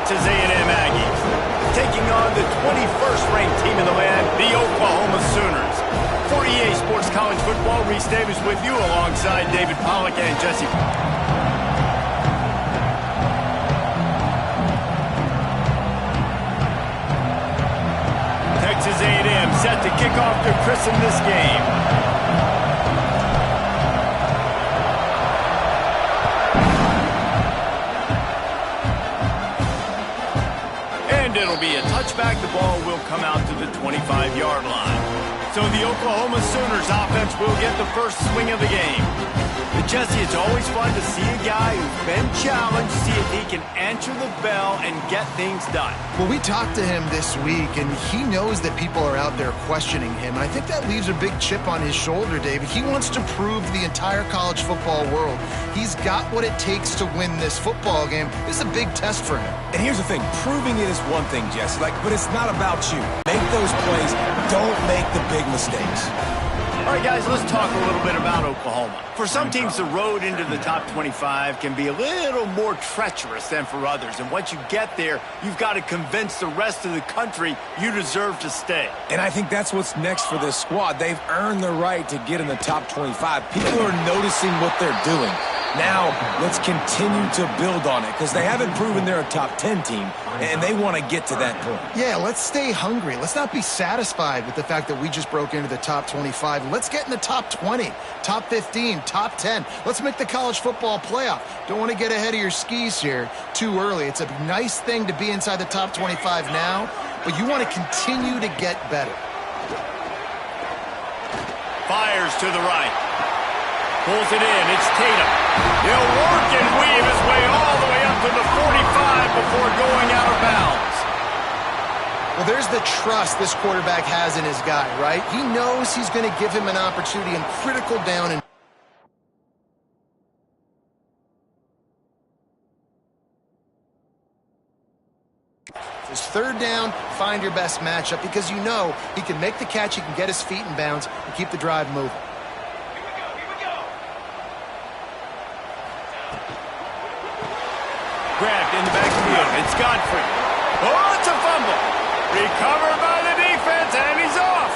Texas A&M Aggies, taking on the 21st ranked team in the land, the Oklahoma Sooners. For EA Sports College Football, Reese Davis with you alongside David Pollack and Jesse. Texas A&M set to kick off to christen this game. It'll be a touchback. The ball will come out to the 25-yard line. So the Oklahoma Sooners offense will get the first swing of the game. But Jesse, it's always fun to see a guy who's been challenged, see if he can answer the bell and get things done. Well, we talked to him this week, and he knows that people are out there questioning him. And I think that leaves a big chip on his shoulder, David. He wants to prove to the entire college football world he's got what it takes to win this football game. This is a big test for him. And here's the thing, proving it is one thing, Jesse, but it's not about you. Make those plays, don't make the big mistakes. All right, guys, let's talk a little bit about Oklahoma. For some teams, the road into the top 25 can be a little more treacherous than for others. And once you get there, you've got to convince the rest of the country you deserve to stay. And I think that's what's next for this squad. They've earned the right to get in the top 25. People are noticing what they're doing. Now, let's continue to build on it because they haven't proven they're a top 10 team, and they want to get to that point. Yeah, let's stay hungry. Let's not be satisfied with the fact that we just broke into the top 25. Let's get in the top 20, top 15, top 10. Let's make the college football playoff. Don't want to get ahead of your skis here too early. It's a nice thing to be inside the top 25 now, but you want to continue to get better. Fires to the right. Pulls it in. It's Tatum. He'll work and weave his way all the way up to the 45 before going out of bounds. Well, there's the trust this quarterback has in his guy, right? He knows he's going to give him an opportunity in critical down and it's third down, find your best matchup because you know he can make the catch, he can get his feet in bounds and keep the drive moving. Grabbed in the backfield. It's Godfrey. Oh, it's a fumble. Recovered by the defense, and he's off.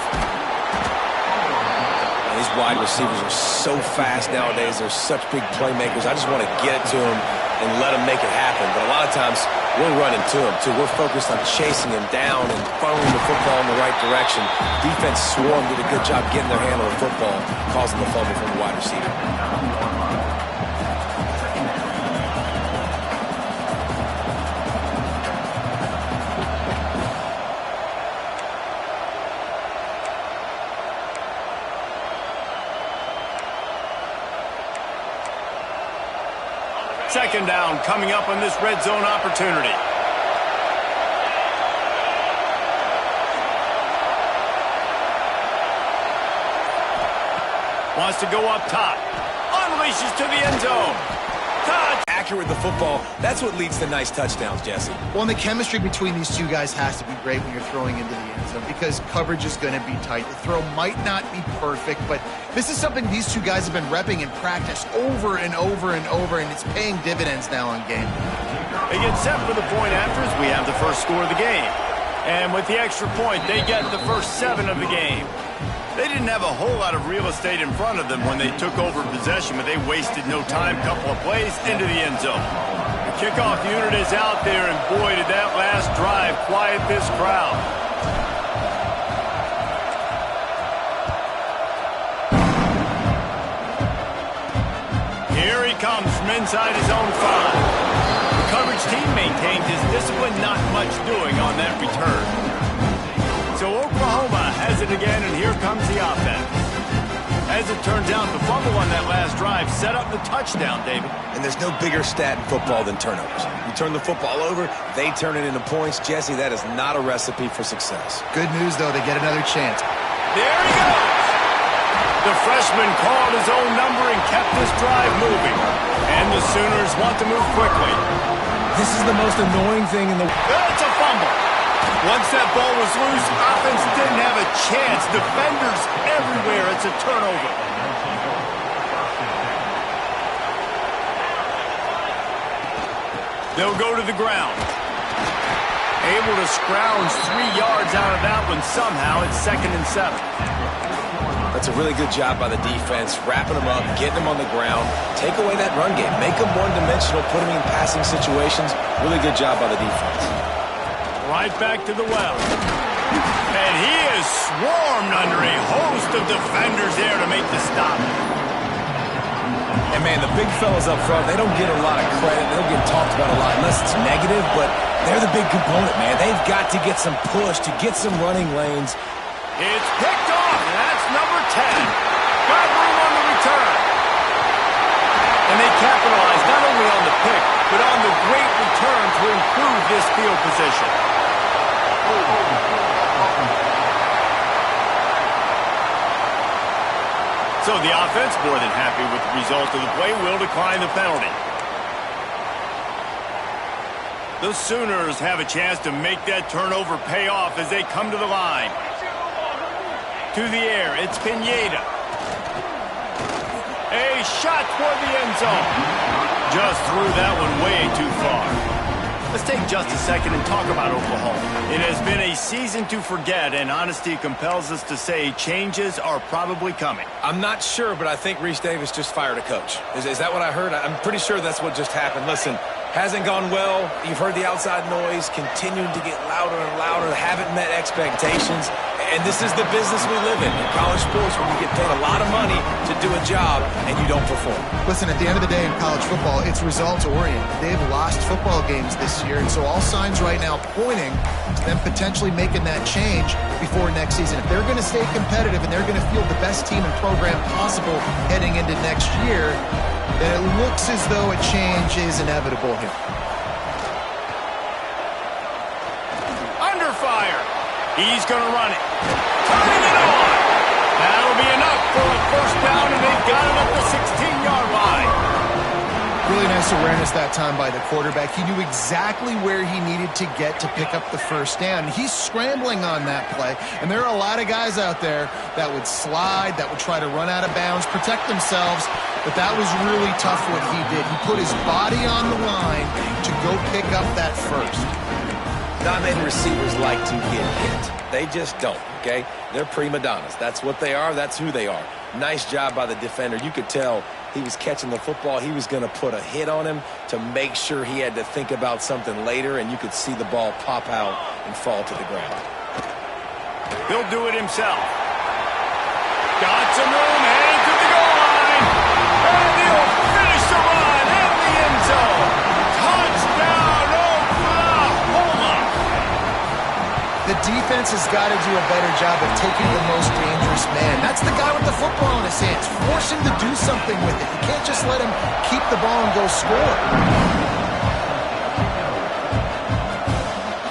These wide receivers are so fast nowadays. They're such big playmakers. I just want to get it to them and let them make it happen. But a lot of times, we're running to them, too. We're focused on chasing him down and funneling the football in the right direction. Defense swarm did a good job getting their hand on the football, causing the fumble from the wide receiver. Second down coming up on this red zone opportunity. Wants to go up top. Unleashes to the end zone. Touch. Accurate with the football. That's what leads to nice touchdowns, Jesse. Well, and the chemistry between these two guys has to be great when you're throwing into the end zone because coverage is going to be tight. The throw might not be perfect, but this is something these two guys have been repping in practice over and over and over, and it's paying dividends now on game. They get set for the point after as we have the first score of the game. And with the extra point, they get the first 7 of the game. They didn't have a whole lot of real estate in front of them when they took over possession, but they wasted no time. Couple of plays into the end zone. The kickoff unit is out there, and boy, did that last drive quiet this crowd. Here he comes from inside his own 5. The coverage team maintained his discipline, not much doing on that return. So Oklahoma has it again, and here comes the offense. As it turns out, the fumble on that last drive set up the touchdown, David. And there's no bigger stat in football than turnovers. You turn the football over, they turn it into points. Jesse, that is not a recipe for success. Good news, though, they get another chance. There he goes. The freshman called his own number and kept this drive moving. And the Sooners want to move quickly. This is the most annoying thing in the... It's a fumble. Once that ball was loose, offense didn't have a chance. Defenders everywhere. It's a turnover. They'll go to the ground. Able to scrounge 3 yards out of that one somehow. It's 2nd and 7. That's a really good job by the defense, wrapping them up, getting them on the ground, take away that run game, make them one-dimensional, put them in passing situations. Really good job by the defense. Right back to the well. And he is swarmed under a host of defenders there to make the stop. And, man, the big fellas up front, they don't get a lot of credit. They don't get talked about a lot unless it's negative, but they're the big component, man. They've got to get some push, to get some running lanes. It's picked off, and that's number 10. Got room on the return. And they capitalize not only on the pick, but on the great return to improve this field position. So the offense, more than happy with the result of the play, will decline the penalty. The Sooners have a chance to make that turnover pay off as they come to the line. To the air, it's Pineda. A shot toward the end zone. Just threw that one way too far. Let's take just a second and talk about Oklahoma. It has been a season to forget, and honesty compels us to say changes are probably coming. I'm not sure, but I think Reese Davis just fired a coach. Is that what I heard? I'm pretty sure that's what just happened. Listen, hasn't gone well. You've heard the outside noise, continuing to get louder and louder, haven't met expectations. And this is the business we live in college sports, when you get paid a lot of money to do a job and you don't perform. Listen, at the end of the day in college football, it's results-oriented. They've lost football games this year, and so all signs right now pointing to them potentially making that change before next season. If they're going to stay competitive and they're going to field the best team and program possible heading into next year, then it looks as though a change is inevitable here. Under fire. He's going to run it. Turning it on. That'll be enough for a first down, and they've got it at the 16-yard line. Really nice awareness that time by the quarterback. He knew exactly where he needed to get to pick up the first down. He's scrambling on that play, and there are a lot of guys out there that would slide, that would try to run out of bounds, protect themselves, but that was really tough what he did. He put his body on the line to go pick up that first. Not many receivers like to get hit. They just don't, okay? They're prima donnas. That's what they are. That's who they are. Nice job by the defender. You could tell he was catching the football. He was going to put a hit on him to make sure he had to think about something later, and you could see the ball pop out and fall to the ground. He'll do it himself. Got some room, heading to the goal line. And he'll finish the run in the end zone. Touchdown, Oklahoma! The defense has got to do a better job of taking the most dangerous man. That's the guy with the football in his hands. Force him to do something with it. You can't just let him keep the ball and go score.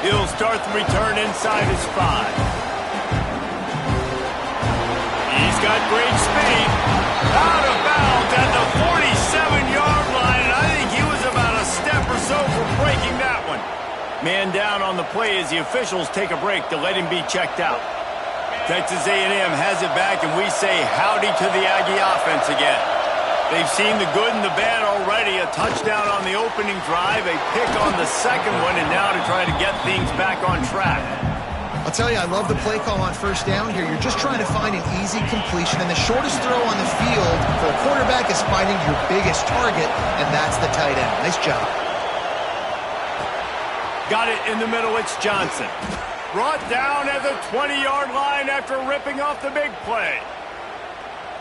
He'll start the return inside his 5. He's got great speed. Out of bounds at the 47-yard line, and I think he was about a step or so from breaking that one. Man down on the play as the officials take a break to let him be checked out. Texas A&M has it back, and we say howdy to the Aggie offense again. They've seen the good and the bad already. A touchdown on the opening drive, a pick on the second one, and now to try to get things back on track. I'll tell you, I love the play call on first down here. You're just trying to find an easy completion, and the shortest throw on the field for a quarterback is finding your biggest target, and that's the tight end. Nice job. Got it in the middle, it's Johnson. Brought down at the 20-yard line after ripping off the big play.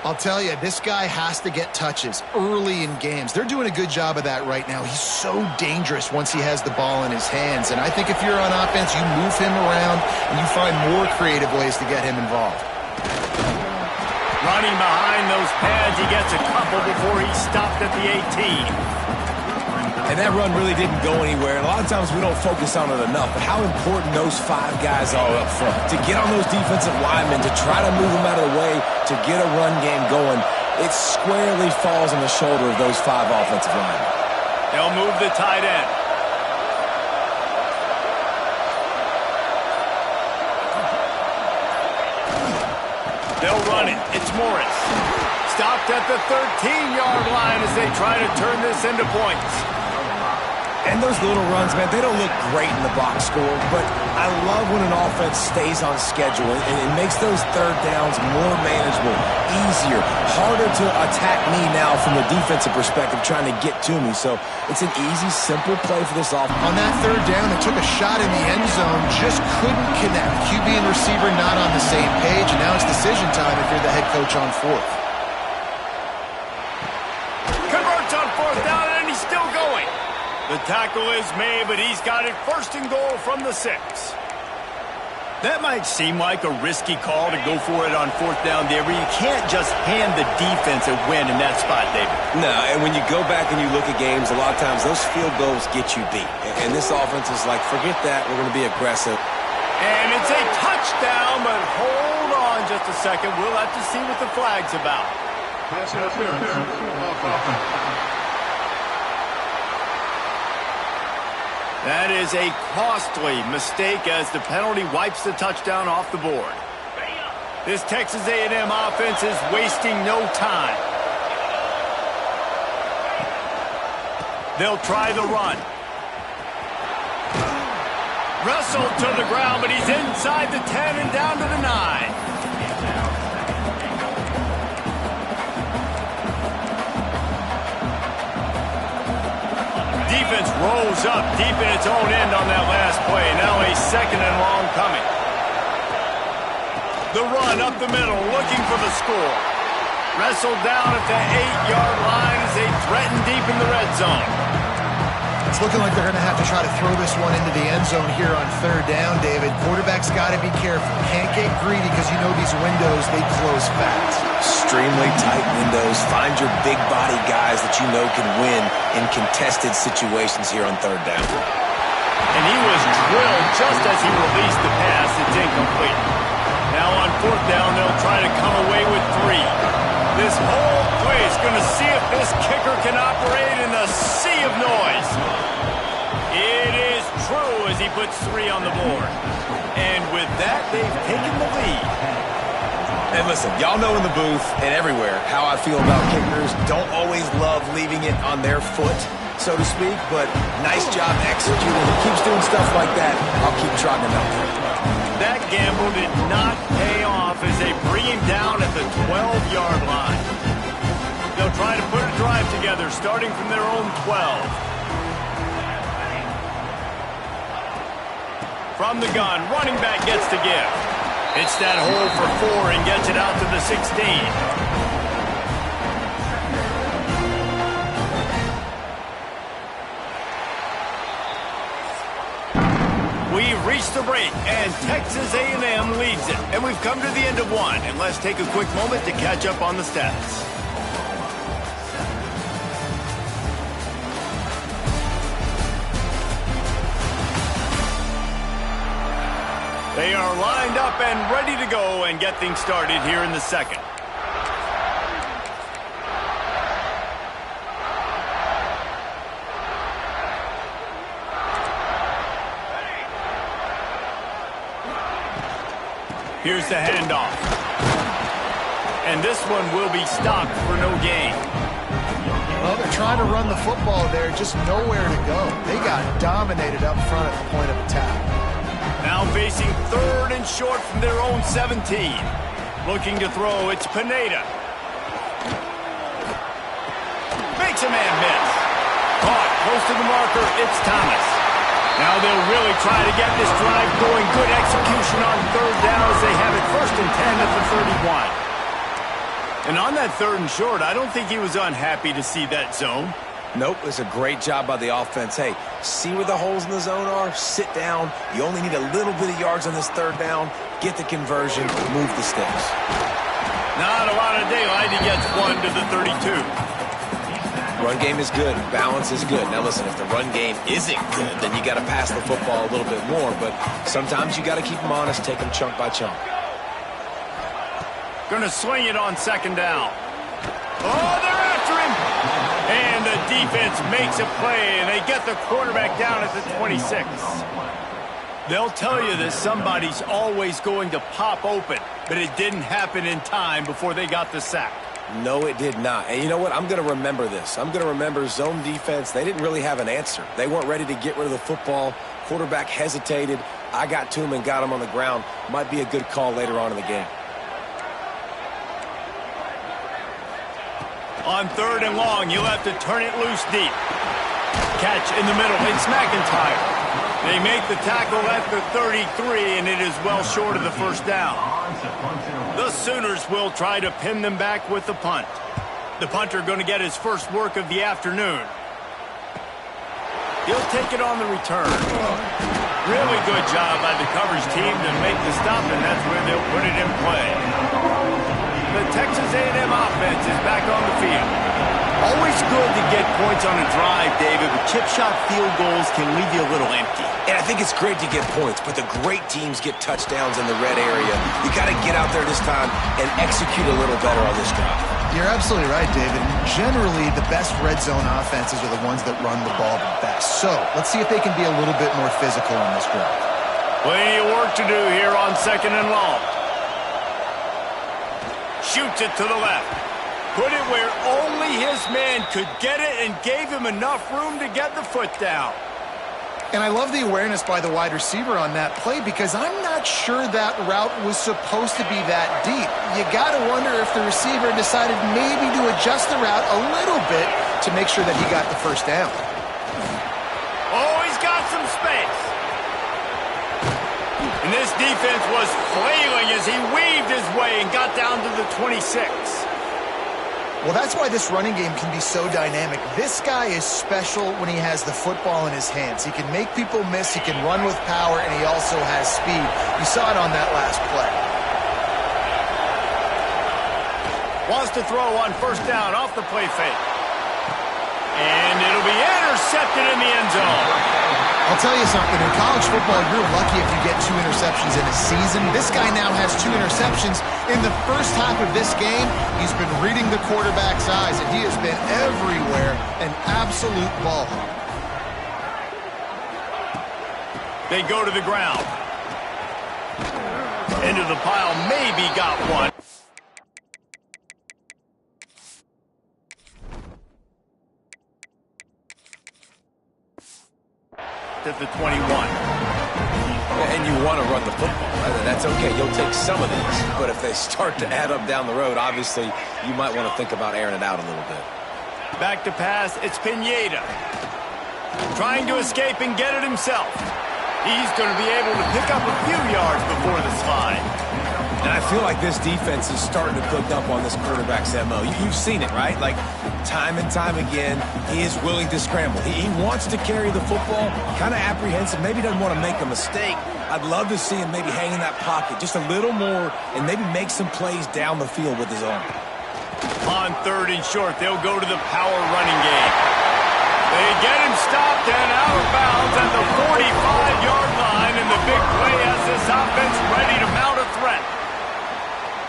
I'll tell you, this guy has to get touches early in games. They're doing a good job of that right now. He's so dangerous once he has the ball in his hands. And I think if you're on offense, you move him around and you find more creative ways to get him involved. Running behind those pads, he gets a couple before he stopped at the 18. And that run really didn't go anywhere. And a lot of times we don't focus on it enough, but how important those 5 guys are up front. To get on those defensive linemen, to try to move them out of the way, to get a run game going, it squarely falls on the shoulder of those 5 offensive linemen. They'll move the tight end. They'll run it. It's Morris. Stopped at the 13-yard line as they try to turn this into points. And those little runs, man, they don't look great in the box score, but I love when an offense stays on schedule and it makes those third downs more manageable, easier, harder to attack me now from the defensive perspective trying to get to me. So it's an easy, simple play for this offense. On that third down, they took a shot in the end zone, just couldn't connect. QB and receiver not on the same page, and now it's decision time if you're the head coach on fourth. Converts on fourth down, and he's still going. The tackle is made, but he's got it first and goal from the 6. That might seem like a risky call to go for it on fourth down there, but you can't just hand the defense a win in that spot, David. No, and when you go back and you look at games, a lot of times those field goals get you beat. And this offense is like, forget that, we're going to be aggressive. And it's a touchdown, but hold on just a second. We'll have to see what the flag's about. Pass interference. That is a costly mistake as the penalty wipes the touchdown off the board. This Texas A&M offense is wasting no time. They'll try the run. Wrestled to the ground, but he's inside the 10 and down to the 9. Defense rolls up deep in its own end on that last play. Now a second and long coming. The run up the middle, looking for the score. Wrestled down at the 8-yard line as they threaten deep in the red zone. It's looking like they're going to have to try to throw this one into the end zone here on third down, David. Quarterback's got to be careful. Can't get greedy because you know these windows, they close fast. Extremely tight windows. Find your big body guys that you know can win in contested situations here on third down. And he was drilled just as he released the pass. It's incomplete. Now on fourth down, they'll try to come away with 3. This whole play is going to see if this kicker can operate in the sea of noise. It is true as he puts 3 on the board. And with that, they've taken the lead. And listen, y'all know in the booth and everywhere how I feel about kickers. Don't always love leaving it on their foot, so to speak, but nice job executing. He keeps doing stuff like that. I'll keep trotting him out. That gamble did not pay off as they bring him down at the 12-yard line. They'll try to put a drive together starting from their own 12. From the gun, running back gets to give. Hits that hole for 4 and gets it out to the 16. We've reached the break, and Texas A&M leads it. And we've come to the end of 1, and let's take a quick moment to catch up on the stats. They are lined up and ready to go and get things started here in the second. Here's the handoff. And this one will be stopped for no gain. Well, they're trying to run the football there, just nowhere to go. They got dominated up front at the point of attack. Now facing third and short from their own 17. Looking to throw, it's Pineda. Makes a man miss. Caught close to the marker, it's Thomas. Now they'll really try to get this drive going. Good execution on third down as they have it first and 10 at the 31. And on that third and short, I don't think he was unhappy to see that zone. Nope, it's a great job by the offense. Hey, see where the holes in the zone are? Sit down. You only need a little bit of yards on this third down. Get the conversion, move the sticks. Not a lot of daylight. He gets 1 to the 32. Run game is good. Balance is good. Now listen, if the run game isn't good, then you got to pass the football a little bit more. But sometimes you got to keep them honest, take them chunk by chunk. Going to swing it on second down. Oh, they're after him. And the defense makes a play, and they get the quarterback down at the 26. They'll tell you that somebody's always going to pop open, but it didn't happen in time before they got the sack. No, it did not. And you know what? I'm going to remember this. I'm going to remember zone defense. They didn't really have an answer. They weren't ready to get rid of the football. Quarterback hesitated. I got to him and got him on the ground. Might be a good call later on in the game. On 3rd and long, you'll have to turn it loose deep. Catch in the middle. It's McIntyre. They make the tackle at the 33, and it is well short of the first down. The Sooners will try to pin them back with the punt. The punter going to get his first work of the afternoon. He'll take it on the return. Really good job by the coverage team to make the stop, and that's where they'll put it in play. The Texas A&M offense is back on the field. Always good to get points on a drive, David, but chip shot field goals can leave you a little empty. And I think it's great to get points, but the great teams get touchdowns in the red area. You got to get out there this time and execute a little better on this drive. You're absolutely right, David. Generally, the best red zone offenses are the ones that run the ball the best. So let's see if they can be a little bit more physical on this drive. Plenty of work to do here on 2nd and long. Shoots it to the left. Put it where only his man could get it and gave him enough room to get the foot down. And I love the awareness by the wide receiver on that play because I'm not sure that route was supposed to be that deep. You got to wonder if the receiver decided maybe to adjust the route a little bit to make sure that he got the first down. Oh, he's got some space. And this defense was flailing as he weaved his way and got down to the 26. Well, that's why this running game can be so dynamic. This guy is special when he has the football in his hands. He can make people miss, he can run with power, and he also has speed. You saw it on that last play. Wants to throw on 1st down off the play fake. And it'll be intercepted in the end zone. I'll tell you something, in college football, you're lucky if you get 2 interceptions in a season. This guy now has 2 interceptions. In the first half of this game, he's been reading the quarterback's eyes, and he has been everywhere, an absolute ball hawk. They go to the ground. Into the pile, maybe got one. At the 21. And you want to run the football. That's okay. You'll take some of these. But if they start to add up down the road, obviously, you might want to think about airing it out a little bit. Back to pass. It's Pineda. Trying to escape and get it himself. He's going to be able to pick up a few yards before the slide. And I feel like this defense is starting to cook up on this quarterback's MO. You've seen it, right? Like, time and time again, he is willing to scramble. He wants to carry the football, kind of apprehensive, maybe doesn't want to make a mistake. I'd love to see him maybe hang in that pocket just a little more and maybe make some plays down the field with his arm. On 3rd and short, they'll go to the power running game. They get him stopped and out of bounds at the 45-yard line, and the big play has this offense ready to mount a threat.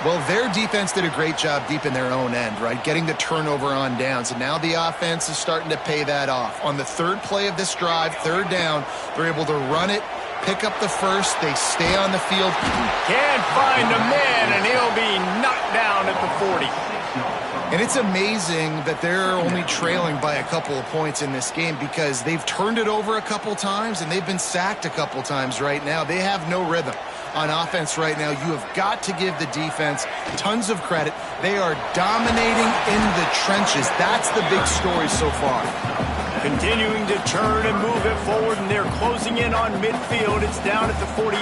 Well, their defense did a great job deep in their own end, right? Getting the turnover on downs, and now the offense is starting to pay that off. On the 3rd play of this drive, 3rd down, they're able to run it, pick up the first, they stay on the field. Can't find a man, and he'll be knocked down at the 40. And it's amazing that they're only trailing by a couple of points in this game because they've turned it over a couple times and they've been sacked a couple times right now. They have no rhythm on offense right now. You have got to give the defense tons of credit. They are dominating in the trenches. That's the big story so far. Continuing to turn and move it forward, and they're closing in on midfield. It's down at the 48.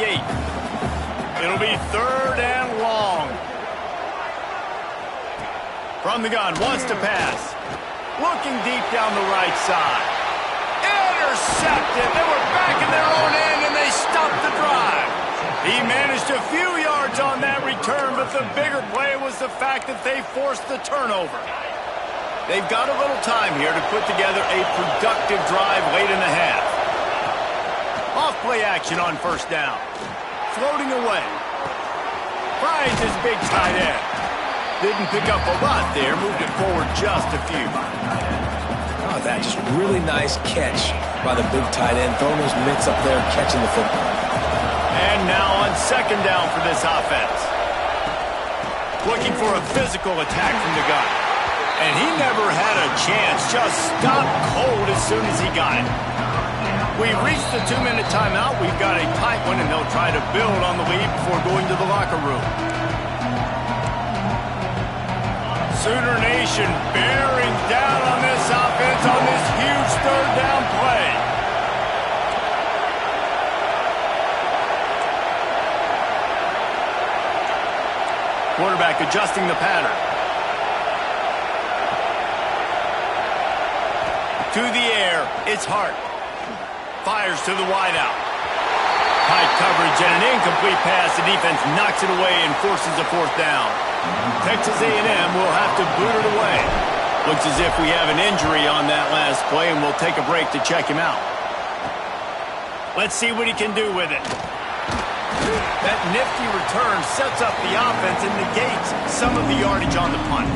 It'll be 3rd and long. From the gun, wants to pass. Looking deep down the right side. Intercepted. They were back in their own end, and they stopped the drive. He managed a few yards on that return, but the bigger play was the fact that they forced the turnover. They've got a little time here to put together a productive drive late in the half. Off play action on 1st down. Floating away. Finds his big tight end. Didn't pick up a lot there, moved it forward just a few. Oh, that just really nice catch by the big tight end, throwing those mitts up there, catching the football. And now on 2nd down for this offense. Looking for a physical attack from the gun. And he never had a chance. Just stopped cold as soon as he got it. We've reached the 2-minute timeout. We've got a tight one, and they'll try to build on the lead before going to the locker room. Sooner Nation bearing down on this offense on this huge third down play. Quarterback adjusting the pattern. To the air, it's Hart. Fires to the wideout. Tight coverage and an incomplete pass. The defense knocks it away and forces a fourth down. Texas A&M will have to boot it away. Looks as if we have an injury on that last play, and we'll take a break to check him out. Let's see what he can do with it. That nifty return sets up the offense and negates some of the yardage on the punt.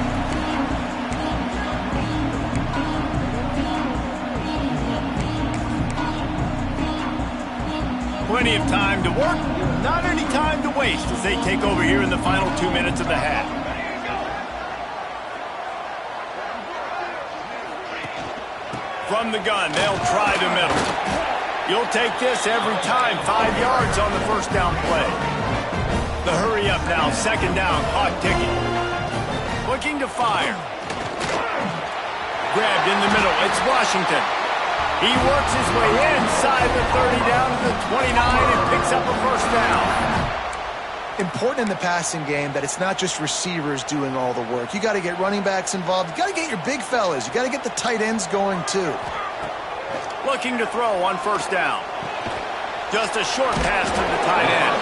Plenty of time to work, not any time to waste as they take over here in the final 2 minutes of the half. From the gun, they'll try the middle. You'll take this every time. 5 yards on the first down play. The hurry up now, second down, clock ticking. Looking to fire. Grabbed in the middle, it's Washington. He works his way inside the 30 down to the 29 and picks up a first down. Important in the passing game that it's not just receivers doing all the work. You got to get running backs involved. You got to get your big fellas. You got to get the tight ends going too. Looking to throw on first down. Just a short pass to the tight end.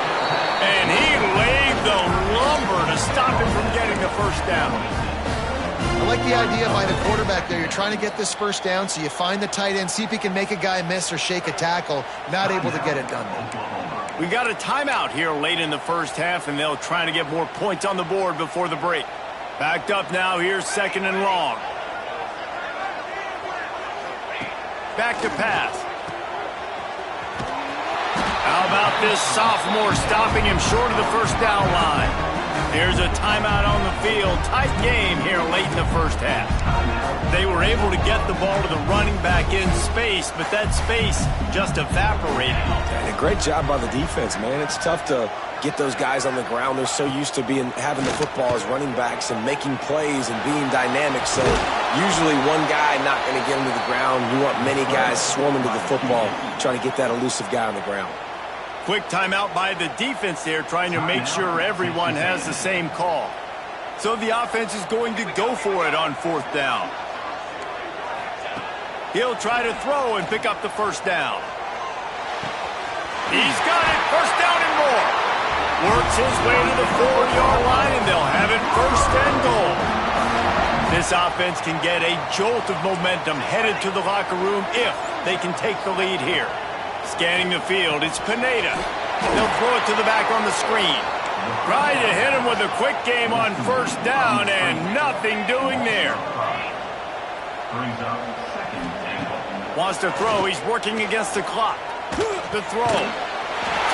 And he laid the lumber to stop him from getting the first down. I like the idea by the quarterback there. You're trying to get this first down, so you find the tight end, see if he can make a guy miss or shake a tackle. Not able to get it done. We got a timeout here late in the first half, and they'll try to get more points on the board before the break. Backed up now, here's second and long. Back to pass. How about this sophomore stopping him short of the first down line? There's a timeout on the field. Tight game here late in the first half. They were able to get the ball to the running back in space, but that space just evaporated. And a great job by the defense, man. It's tough to get those guys on the ground. They're so used to having the football as running backs and making plays and being dynamic. So usually one guy not going to get him to the ground. You want many guys swarming to the football, trying to get that elusive guy on the ground. Quick timeout by the defense there, trying to make sure everyone has the same call. So the offense is going to go for it on fourth down. He'll try to throw and pick up the first down. He's got it, first down and more. Works his way to the 4-yard line, and they'll have it first and goal. This offense can get a jolt of momentum headed to the locker room if they can take the lead here. Scanning the field, it's Pineda. They'll throw it to the back on the screen. Try to hit him with a quick game on first down, and nothing doing there. Wants to throw, he's working against the clock. The throw.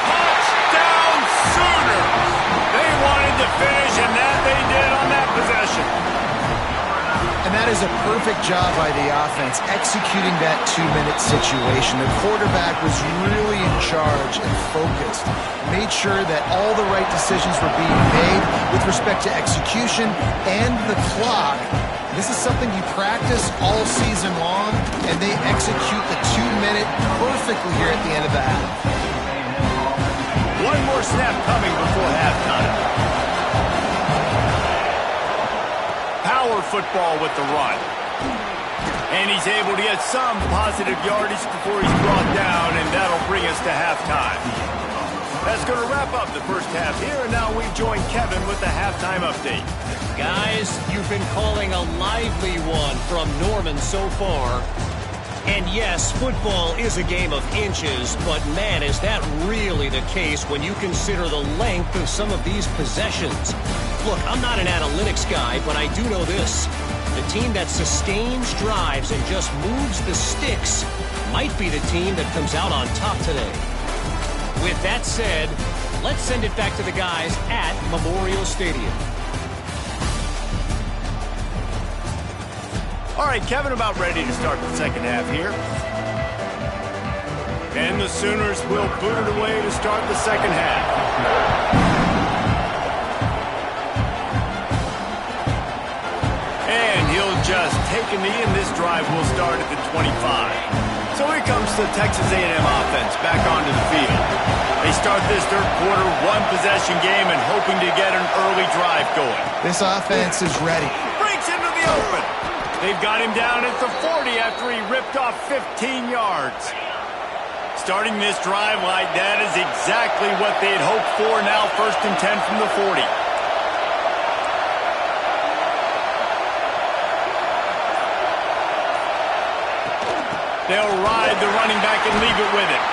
Touchdown Sooners! They wanted to finish, and that they did on that possession. And that is a perfect job by the offense, executing that 2-minute situation. The quarterback was really in charge and focused. Made sure that all the right decisions were being made with respect to execution and the clock. This is something you practice all season long, and they execute the 2-minute perfectly here at the end of the half. One more snap coming before halftime. Power football with the run. And he's able to get some positive yardage before he's brought down, and that'll bring us to halftime. That's going to wrap up the first half here, and now we join Kevin with the halftime update. Guys, you've been calling a lively one from Norman so far. And yes, football is a game of inches, but man, is that really the case when you consider the length of some of these possessions. Look, I'm not an analytics guy, but I do know this. The team that sustains drives and just moves the sticks might be the team that comes out on top today. With that said, let's send it back to the guys at Memorial Stadium. All right, Kevin, about ready to start the second half here. And the Sooners will boot it away to start the second half. And he'll just take a knee, and this drive will start at the 25. So here comes the Texas A&M offense back onto the field. They start this third quarter one-possession game and hoping to get an early drive going. This offense is ready. Breaks into the open. They've got him down at the 40 after he ripped off 15 yards. Starting this drive like that is exactly what they'd hoped for. Now 1st and 10 from the 40. They'll ride the running back and leave it with it.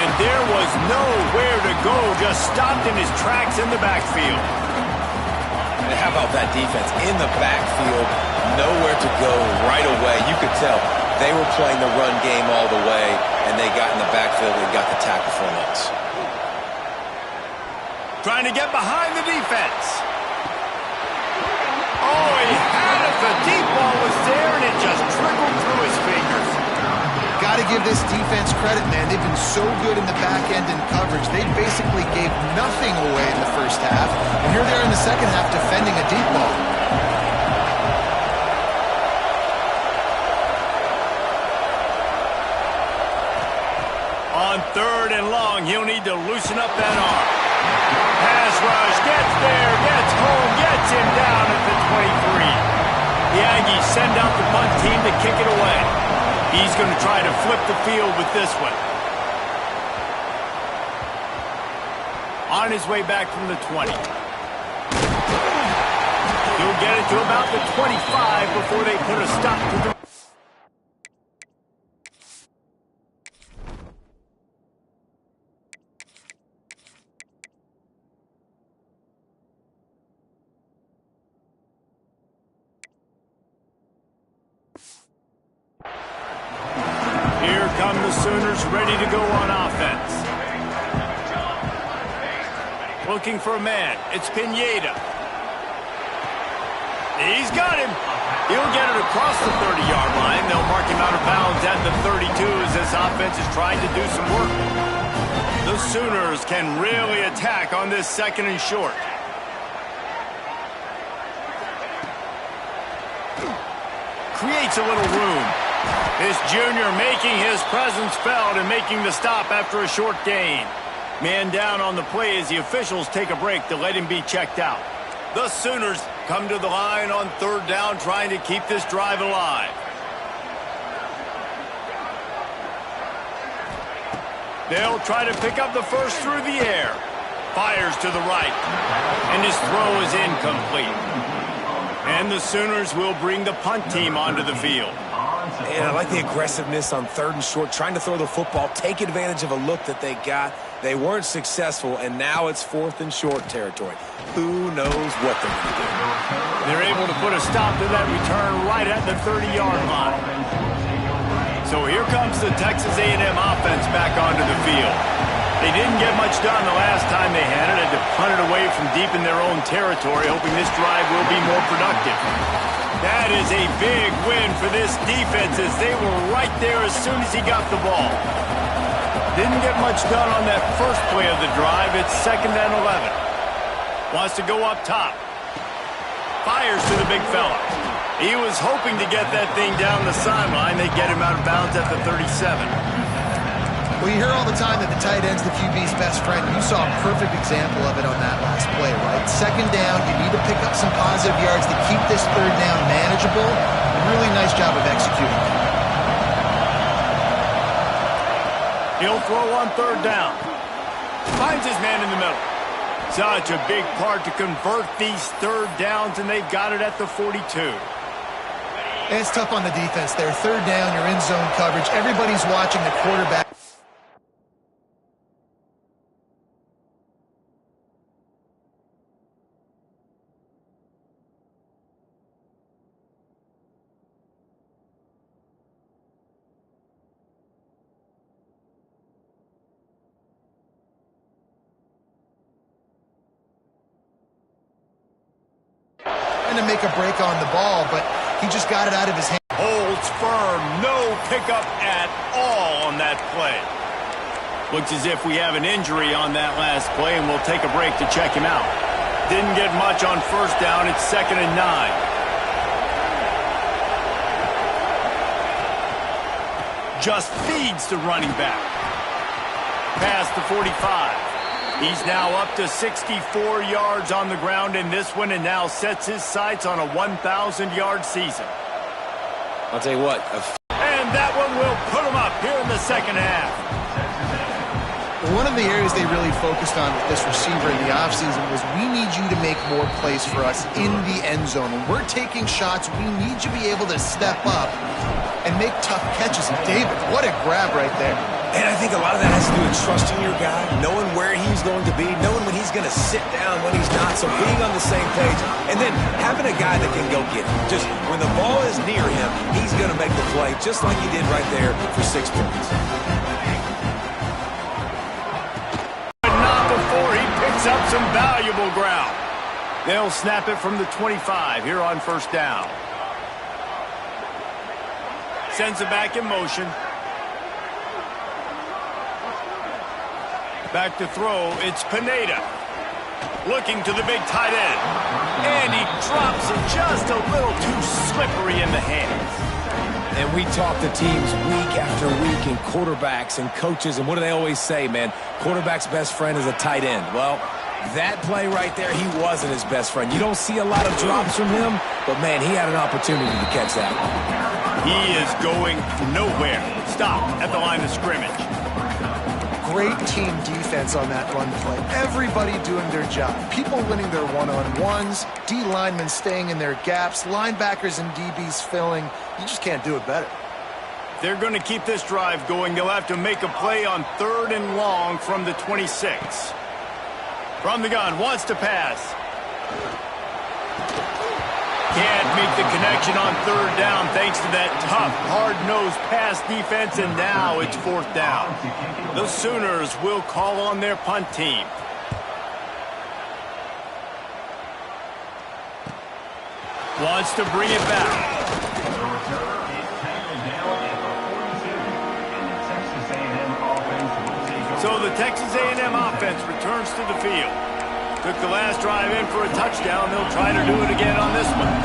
And there was nowhere to go, just stopped in his tracks in the backfield. And how about that defense? In the backfield, nowhere to go right away. You could tell they were playing the run game all the way, and they got in the backfield and got the tackle for a loss. Trying to get behind the defense. Oh, he had it. The deep ball was there, and it just trickled through his fingers. Got to give this defense credit, man. They've been so good in the back end in coverage. They basically gave nothing away in the first half. And here they are in the second half defending a deep ball. On 3rd and long, he'll need to loosen up that arm. Pass rush, gets there, gets home, gets him down at the 23. The Aggies send out the punt team to kick it away. He's going to try to flip the field with this one. On his way back from the 20. He'll get it to about the 25 before they put a stop to the... Here come the Sooners ready to go on offense. Looking for a man. It's Pineda. He's got him. He'll get it across the 30-yard line. They'll mark him out of bounds at the 32 as this offense is trying to do some work. The Sooners can really attack on this 2nd and short. Creates a little room. This junior making his presence felt and making the stop after a short gain. Man down on the play as the officials take a break to let him be checked out. The Sooners come to the line on 3rd down, trying to keep this drive alive. They'll try to pick up the first through the air. Fires to the right. And his throw is incomplete. And the Sooners will bring the punt team onto the field. And I like the aggressiveness on 3rd and short, trying to throw the football, take advantage of a look that they got. They weren't successful, and now it's 4th and short territory. Who knows what they're going to do? They're able to put a stop to that return right at the 30-yard line. So here comes the Texas A&M offense back onto the field. They didn't get much done the last time they had it. Had to punt it away from deep in their own territory, hoping this drive will be more productive. That is a big win for this defense as they were right there as soon as he got the ball. Didn't get much done on that first play of the drive. It's 2nd and 11. Wants to go up top. Fires to the big fella. He was hoping to get that thing down the sideline. They get him out of bounds at the 37. Well, you hear all the time that the tight end's the QB's best friend. You saw a perfect example of it on that last play, right? 2nd down, you need to pick up some positive yards to keep this 3rd down manageable. Really nice job of executing that. He'll throw on 3rd down. Finds his man in the middle. Such a big part to convert these 3rd downs, and they've got it at the 42. It's tough on the defense there. 3rd down, you're in zone coverage. Everybody's watching the quarterback. To make a break on the ball, but he just got it out of his hand. holds firm. No pickup at all on that play. Looks as if we have an injury on that last play, and we'll take a break to check him out. Didn't get much on first down. It's 2nd and 9. Just feeds the running back. Past the 45. He's now up to 64 yards on the ground in this one, and now sets his sights on a 1,000-yard season. I'll tell you what. And that one will put him up here in the second half. One of the areas they really focused on with this receiver in the offseason was we need you to make more plays for us in the end zone. When we're taking shots, we need you to be able to step up and make tough catches. And David, what a grab right there. And I think a lot of that has to do with trusting your guy, knowing where he's going to be, knowing when he's going to sit down, when he's not, so being on the same page, and then having a guy that can go get him. Just when the ball is near him, he's going to make the play, just like he did right there for 6 points. But not before he picks up some valuable ground. They'll snap it from the 25 here on first down. Sends it back in motion. Back to throw, it's Pineda. Looking to the big tight end. And he drops it just a little too slippery in the hands. And we talk to teams week after week and quarterbacks and coaches, and what do they always say, man? Quarterback's best friend is a tight end. Well, that play right there, he wasn't his best friend. You don't see a lot of drops from him, but, man, he had an opportunity to catch that one. He is going nowhere. Stop at the line of scrimmage. Great team defense on that run play. Everybody doing their job. People winning their one-on-ones, D linemen staying in their gaps, linebackers and DBs filling. You just can't do it better. They're going to keep this drive going. They'll have to make a play on 3rd and long from the 26. From the gun, wants to pass. Can't make the connection on 3rd down thanks to that tough, hard-nosed pass defense, and now it's 4th down. The Sooners will call on their punt team. Wants to bring it back. So the Texas A&M offense returns to the field. Took the last drive in for a touchdown. They'll try to do it again on this one.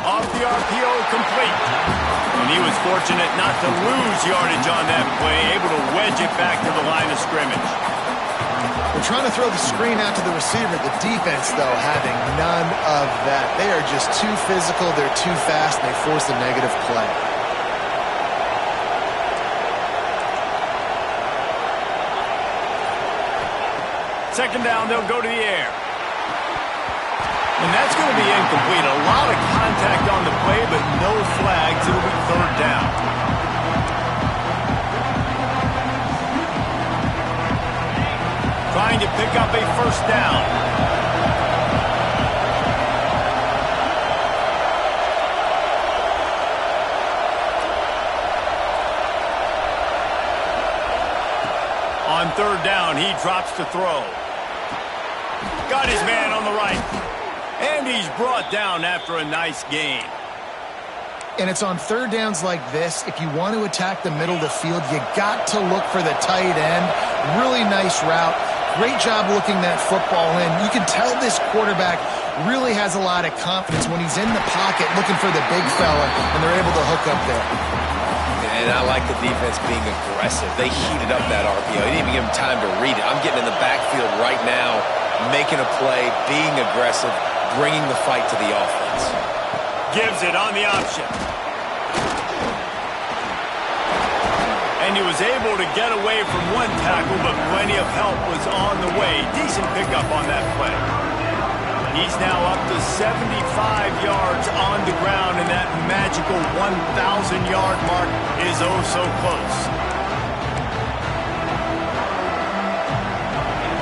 Off the RPO, complete. And he was fortunate not to lose yardage on that play, able to wedge it back to the line of scrimmage. We're trying to throw the screen out to the receiver. The defense, though, having none of that. They are just too physical. They're too fast, and they force a negative play. 2nd down, they'll go to the air. And that's going to be incomplete. A lot of contact on the play, but no flags. It'll be 3rd down. Trying to pick up a 1st down. On 3rd down, he drops to throw. Got his man on the right. And he's brought down after a nice gain. And it's on 3rd downs like this. If you want to attack the middle of the field, you got to look for the tight end. Really nice route. Great job looking that football in. You can tell this quarterback really has a lot of confidence when he's in the pocket looking for the big fella, and they're able to hook up there. And I like the defense being aggressive. They heated up that RPO. They didn't even give him time to read it. I'm getting in the backfield right now, making a play, being aggressive, bringing the fight to the offense. Gives it on the option. And he was able to get away from one tackle, but plenty of help was on the way. Decent pickup on that play. He's now up to 75 yards on the ground, and that magical 1,000-yard mark is oh so close.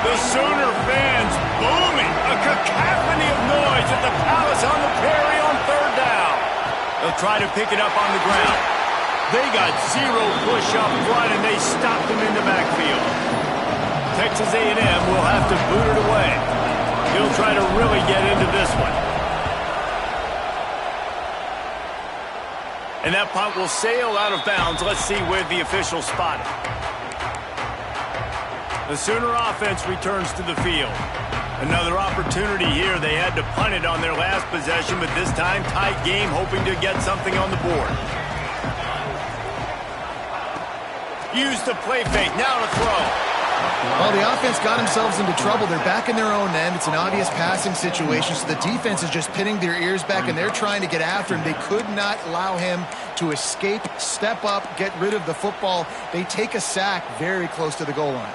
The Sooner fans booming, a cacophony of noise at the Palace on the Prairie on 3rd down. They'll try to pick it up on the ground. They got 0 push up front, and they stopped him in the backfield. Texas A&M will have to boot it away. He'll try to really get into this one. And that punt will sail out of bounds. Let's see where the officials spot it. The Sooner offense returns to the field. Another opportunity here. They had to punt it on their last possession, but this time tight game, hoping to get something on the board. Use the play fake. Now to throw. Well, the offense got themselves into trouble. They're back in their own end. It's an obvious passing situation, so the defense is just pinning their ears back, and they're trying to get after him. They could not allow him to escape, step up, get rid of the football. They take a sack very close to the goal line.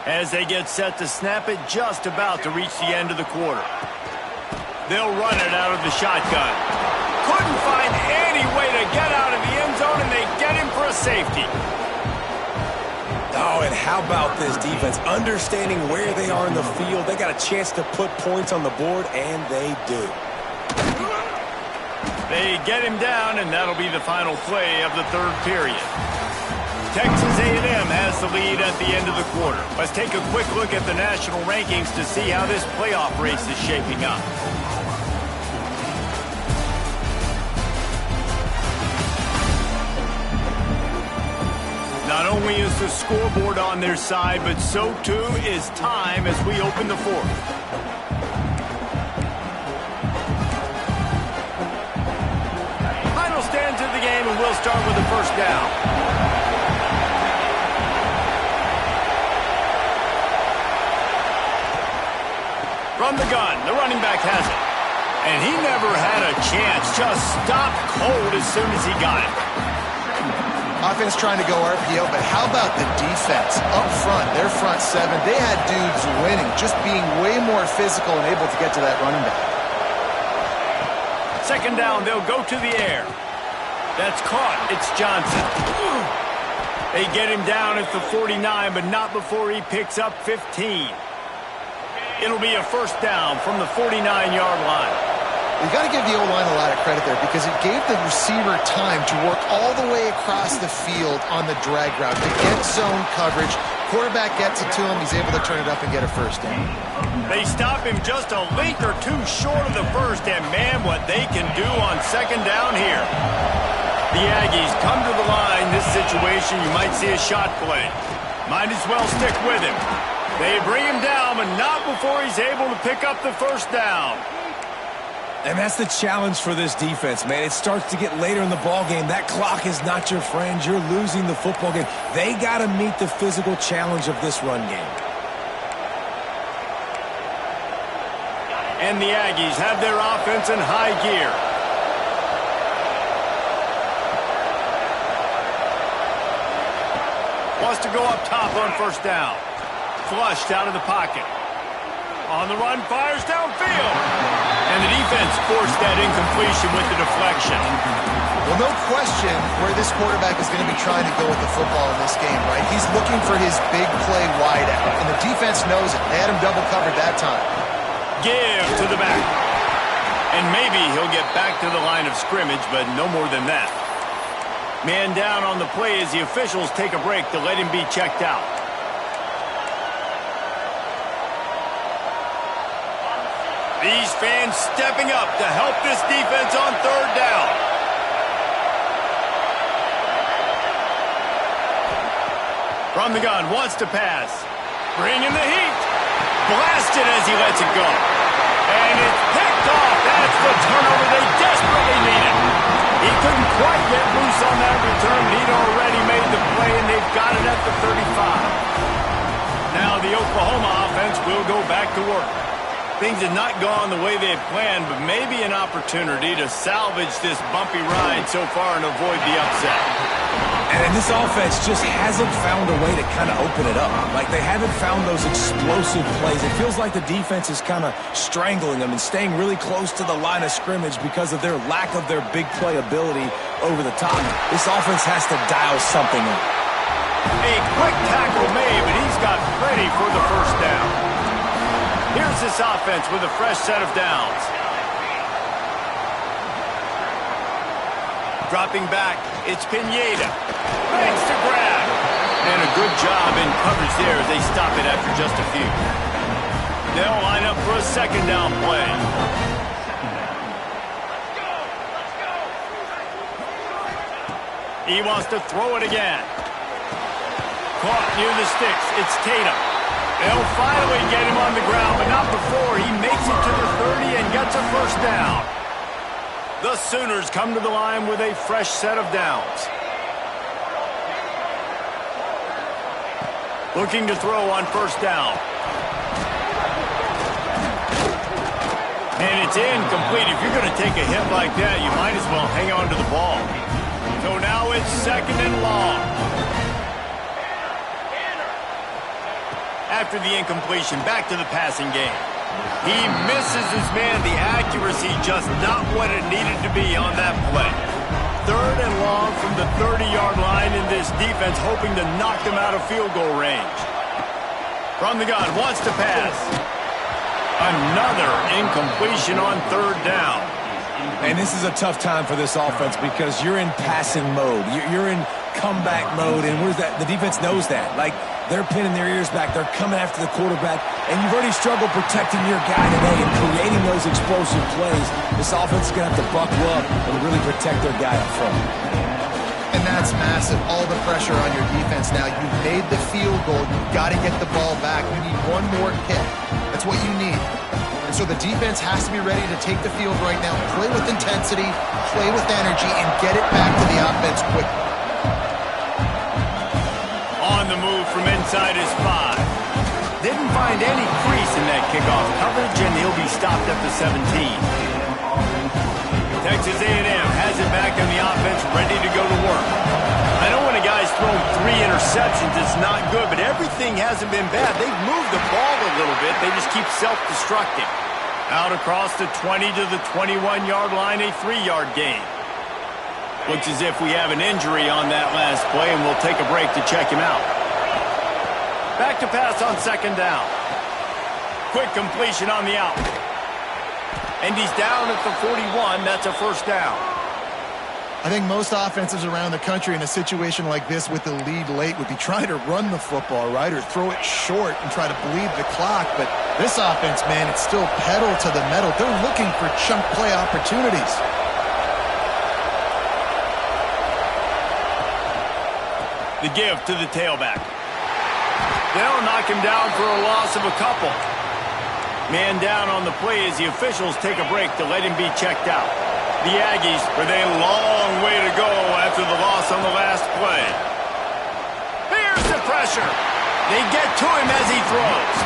As they get set to snap it, just about to reach the end of the quarter. They'll run it out of the shotgun. Couldn't find any way to get out of the end zone, and they get him for a safety. Oh, and how about this defense? Understanding where they are in the field. They got a chance to put points on the board, and they do. They get him down, and that'll be the final play of the third period. Texas A&M has the lead at the end of the quarter. Let's take a quick look at the national rankings to see how this playoff race is shaping up. Not only is the scoreboard on their side, but so too is time as we open the fourth. Final stands of the game, and we'll start with the first down. From the gun, the running back has it. And he never had a chance, just stopped cold as soon as he got it. Offense trying to go RPO, but how about the defense? Up front, their front seven, they had dudes winning, just being way more physical and able to get to that running back. Second down, they'll go to the air. That's caught. It's Johnson. They get him down at the 49, but not before he picks up 15. It'll be a first down from the 49-yard line. You got to give the O-line a lot of credit there because it gave the receiver time to work all the way across the field on the drag route to get zone coverage. Quarterback gets it to him. He's able to turn it up and get a first down. They stop him just a link or two short of the first, and man, what they can do on second down here. The Aggies come to the line. This situation, you might see a shot play. Might as well stick with him. They bring him down, but not before he's able to pick up the first down. And that's the challenge for this defense, man. It starts to get later in the ballgame. That clock is not your friend. You're losing the football game. They got to meet the physical challenge of this run game. And the Aggies have their offense in high gear. Wants to go up top on first down. Flushed out of the pocket. On the run, fires downfield. And the defense forced that incompletion with the deflection. Well, no question where this quarterback is going to be trying to go with the football in this game, right? He's looking for his big play wide out, and the defense knows it. They had him double covered that time. Give to the back. And maybe he'll get back to the line of scrimmage, but no more than that. Man down on the play as the officials take a break to let him be checked out. These fans stepping up to help this defense on third down. From the gun, wants to pass. Bringing the heat. Blasted as he lets it go. And it's picked off. That's the turnover they desperately needed. He couldn't quite get loose on that return. He'd already made the play, and they've got it at the 35. Now the Oklahoma offense will go back to work. Things had not gone the way they had planned, but maybe an opportunity to salvage this bumpy ride so far and avoid the upset. And this offense just hasn't found a way to kind of open it up. Like, they haven't found those explosive plays. It feels like the defense is kind of strangling them and staying really close to the line of scrimmage because of their lack of their big play ability over the top. This offense has to dial something in. A quick tackle made, but he's got ready for the first down. Here's this offense with a fresh set of downs. Dropping back, it's Pineda. Makes the grab. And a good job in coverage there as they stop it after just a few. They'll line up for a second down play. He wants to throw it again. Caught near the sticks. It's Tatum. They'll finally get him on the ground, but not before he makes it to the 30 and gets a first down. The Sooners come to the line with a fresh set of downs. Looking to throw on first down. And it's incomplete. If you're going to take a hit like that, you might as well hang on to the ball. So now it's second and long. After the incompletion, back to the passing game. He misses his man. The accuracy just not what it needed to be on that play. Third and long from the 30-yard line, in this defense hoping to knock them out of field goal range. From the gun, wants to pass. Another incompletion on third down. And this is a tough time for this offense because you're in passing mode. You're in comeback mode, and where's that? The defense knows that. Like, they're pinning their ears back. They're coming after the quarterback, and you've already struggled protecting your guy today and creating those explosive plays. This offense is going to have to buckle up and really protect their guy up front. And that's massive. All the pressure on your defense now. You've made the field goal. You've got to get the ball back. You need one more kick. That's what you need. And so the defense has to be ready to take the field right now, play with intensity, play with energy, and get it back to the offense quickly. On the move from inside his 5. Didn't find any crease in that kickoff coverage, and he'll be stopped at the 17. Texas A&M has it back on the offense, ready to go to work. I know when a guy's thrown 3 interceptions, it's not good, but everything hasn't been bad. They've moved the ball a little bit. They just keep self-destructing. Out across the 20 to the 21-yard line, a 3-yard gain. Looks as if we have an injury on that last play, and we'll take a break to check him out. Back to pass on second down. Quick completion on the out. And he's down at the 41. That's a first down. I think most offenses around the country in a situation like this with the lead late would be trying to run the football, right, or throw it short and try to bleed the clock. But this offense, man, it's still pedal to the metal. They're looking for chunk play opportunities. The give to the tailback. They'll knock him down for a loss of a couple. Man down on the play as the officials take a break to let him be checked out. The Aggies with a long way to go after the loss on the last play. Here's the pressure. They get to him as he throws.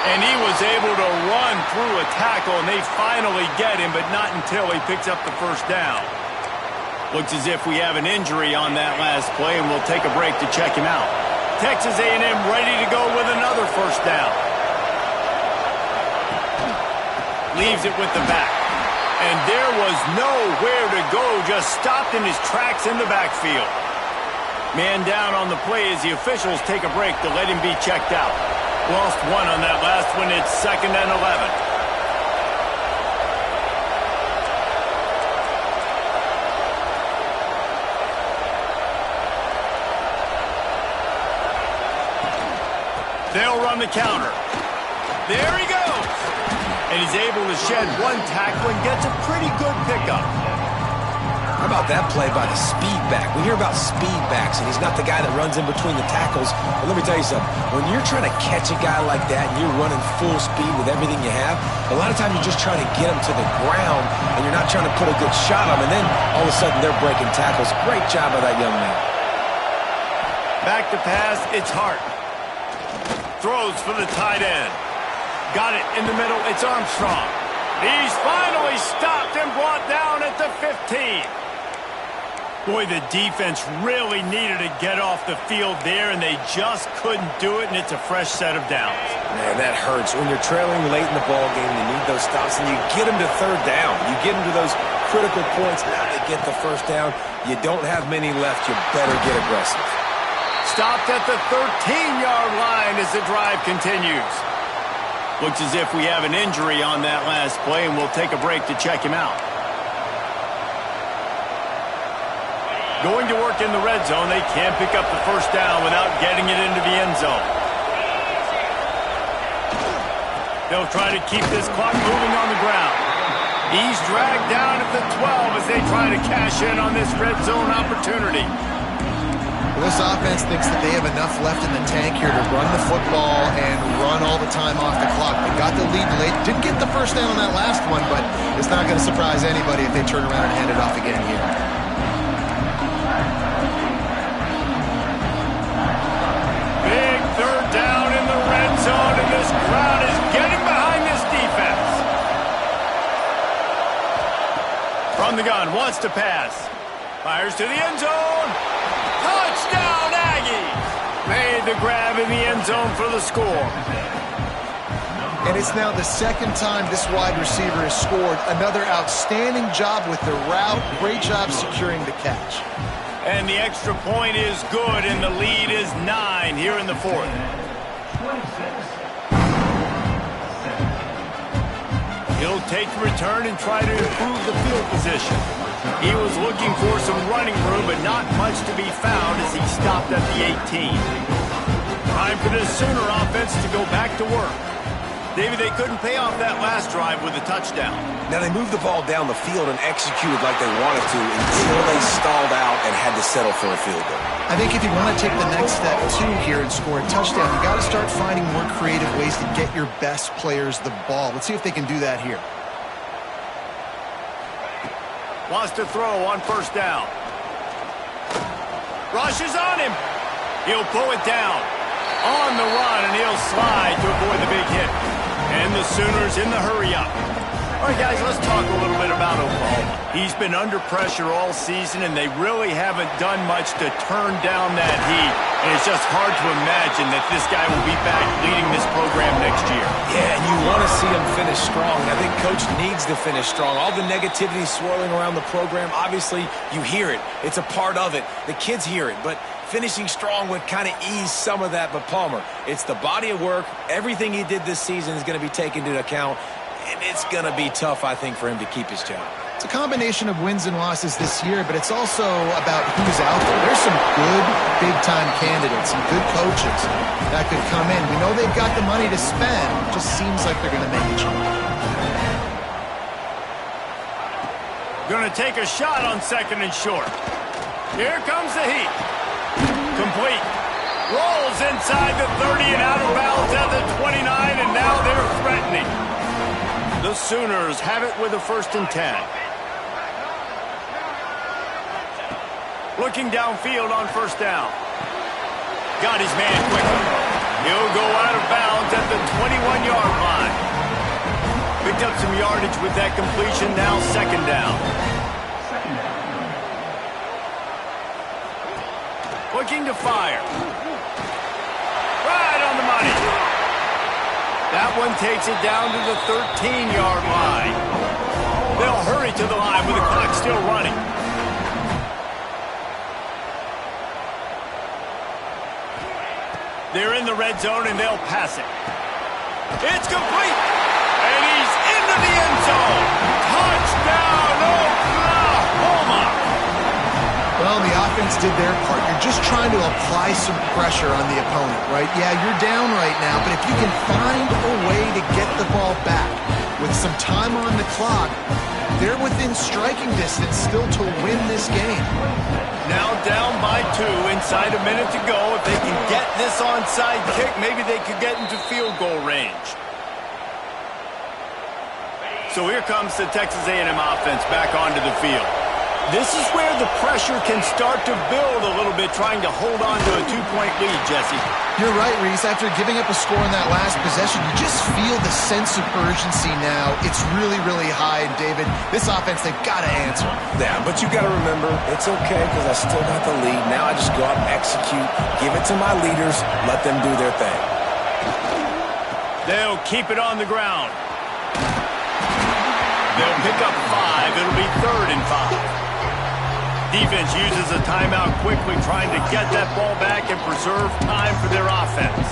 And he was able to run through a tackle, and they finally get him, but not until he picks up the first down. Looks as if we have an injury on that last play, and we'll take a break to check him out. Texas A&M ready to go with another first down. Leaves it with the back. And there was nowhere to go, just stopped in his tracks in the backfield. Man down on the play as the officials take a break to let him be checked out. Lost one on that last one. It's second and 11. They'll run the counter. There he goes. And he's able to shed one tackle and gets a pretty good pickup. How about that play by the speed back? We hear about speed backs, and he's not the guy that runs in between the tackles. But let me tell you something. When you're trying to catch a guy like that and you're running full speed with everything you have, a lot of times you're just trying to get him to the ground, and you're not trying to put a good shot on him. And then all of a sudden they're breaking tackles. Great job by that young man. Back to pass. It's Hart. Throws for the tight end. Got it in the middle. It's Armstrong. He's finally stopped and brought down at the 15. Boy, the defense really needed to get off the field there, and they just couldn't do it, and it's a fresh set of downs. Man, that hurts. When you're trailing late in the ball game, you need those stops, and you get them to third down. You get them to those critical points. Now they get the first down. You don't have many left. You better get aggressive. Stopped at the 13-yard line as the drive continues. Looks as if we have an injury on that last play, and we'll take a break to check him out. Going to work in the red zone. They can't pick up the first down without getting it into the end zone. They'll try to keep this clock moving on the ground. He's dragged down at the 12 as they try to cash in on this red zone opportunity. Well, this offense thinks that they have enough left in the tank here to run the football and run all the time off the clock. They got the lead late. Didn't get the first down on that last one, but it's not going to surprise anybody if they turn around and hand it off again here. Big third down in the red zone, and this crowd is getting behind this defense. From the gun, wants to pass. Fires to the end zone. Touchdown, Aggies! Made the grab in the end zone for the score. And it's now the second time this wide receiver has scored. Another outstanding job with the route. Great job securing the catch. And the extra point is good, and the lead is 9 here in the fourth. He'll take the return and try to improve the field position. He was looking for some running room, but not much to be found as he stopped at the 18. Time for this Sooner offense to go back to work. David, they couldn't pay off that last drive with a touchdown. Now, they moved the ball down the field and executed like they wanted to until they stalled out and had to settle for a field goal. I think if you want to take the next step, too, here and score a touchdown, you got to start finding more creative ways to get your best players the ball. Let's see if they can do that here. Wants to throw on first down. Rushes on him. He'll pull it down. On the run, and he'll slide to avoid the big hit. And the Sooners in the hurry-up. All right, guys, let's talk a little bit about Oklahoma. He's been under pressure all season, and they really haven't done much to turn down that heat. And it's just hard to imagine that this guy will be back leading this program next year. Yeah, and you want to see him finish strong. And I think Coach needs to finish strong. All the negativity swirling around the program, obviously, you hear it. It's a part of it. The kids hear it, but finishing strong would kind of ease some of that. But Palmer, it's the body of work. Everything he did this season is going to be taken into account. And it's going to be tough, I think, for him to keep his job. It's a combination of wins and losses this year, but it's also about who's out there. There's some good big-time candidates, some good coaches that could come in. We know they've got the money to spend. It just seems like they're going to make a change. Going to take a shot on second and short. Here comes the heat. Complete. Rolls inside the 30 and out of bounds at the 29, and now they're threatening. The Sooners have it with a 1st and 10. Looking downfield on first down. Got his man quickly. He'll go out of bounds at the 21-yard line. Picked up some yardage with that completion, now 2nd down. Looking to fire. Right on the money. That one takes it down to the 13-yard line. They'll hurry to the line with the clock still running. They're in the red zone, and they'll pass it. It's complete. And he's into the end zone. Touchdown, Oklahoma. Well, the offense did their part. You're just trying to apply some pressure on the opponent, right? Yeah, you're down right now, but if you can find a way to get the ball back with some time on the clock, they're within striking distance still to win this game. Now down by 2, inside a minute to go. If they can get this onside kick, maybe they could get into field goal range. So here comes the Texas A&M offense back onto the field. This is where the pressure can start to build a little bit, trying to hold on to a 2-point lead, Jesse. You're right, Reese. After giving up a score in that last possession, you just feel the sense of urgency now. It's really, really high. And, David, this offense, they've got to answer. Yeah, but you got to remember, it's okay because I still got the lead. Now I just go out and execute, give it to my leaders, let them do their thing. They'll keep it on the ground. They'll pick up 5. It'll be 3rd and 5. Defense uses a timeout quickly, trying to get that ball back and preserve time for their offense.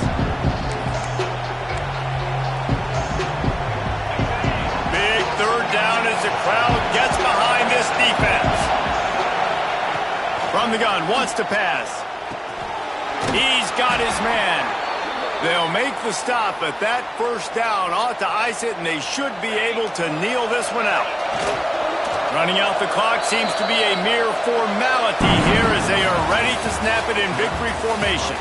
Big 3rd down as the crowd gets behind this defense. From the gun, wants to pass. He's got his man. They'll make the stop, but that first down ought to ice it, and they should be able to kneel this one out. Running out the clock seems to be a mere formality here as they are ready to snap it in victory formation.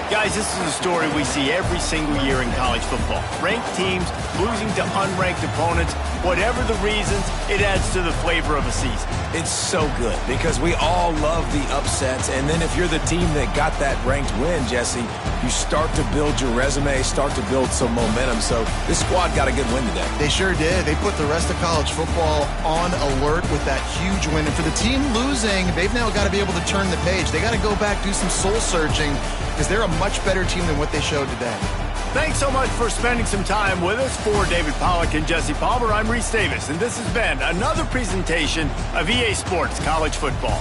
Guys, this is a story we see every single year in college football. Ranked teams losing to unranked opponents. Whatever the reasons, it adds to the flavor of a season. It's so good because we all love the upsets, and then if you're the team that got that ranked win, Jesse, you start to build your resume, start to build some momentum. So this squad got a good win today. They sure did. They put the rest of college football on alert with that huge win. And for the team losing, they've now got to be able to turn the page. They got to go back, do some soul searching, because they're a much better team than what they showed today. Thanks so much for spending some time with us. For David Pollack and Jesse Palmer, I'm Reese Davis, and this has been another presentation of EA Sports College Football.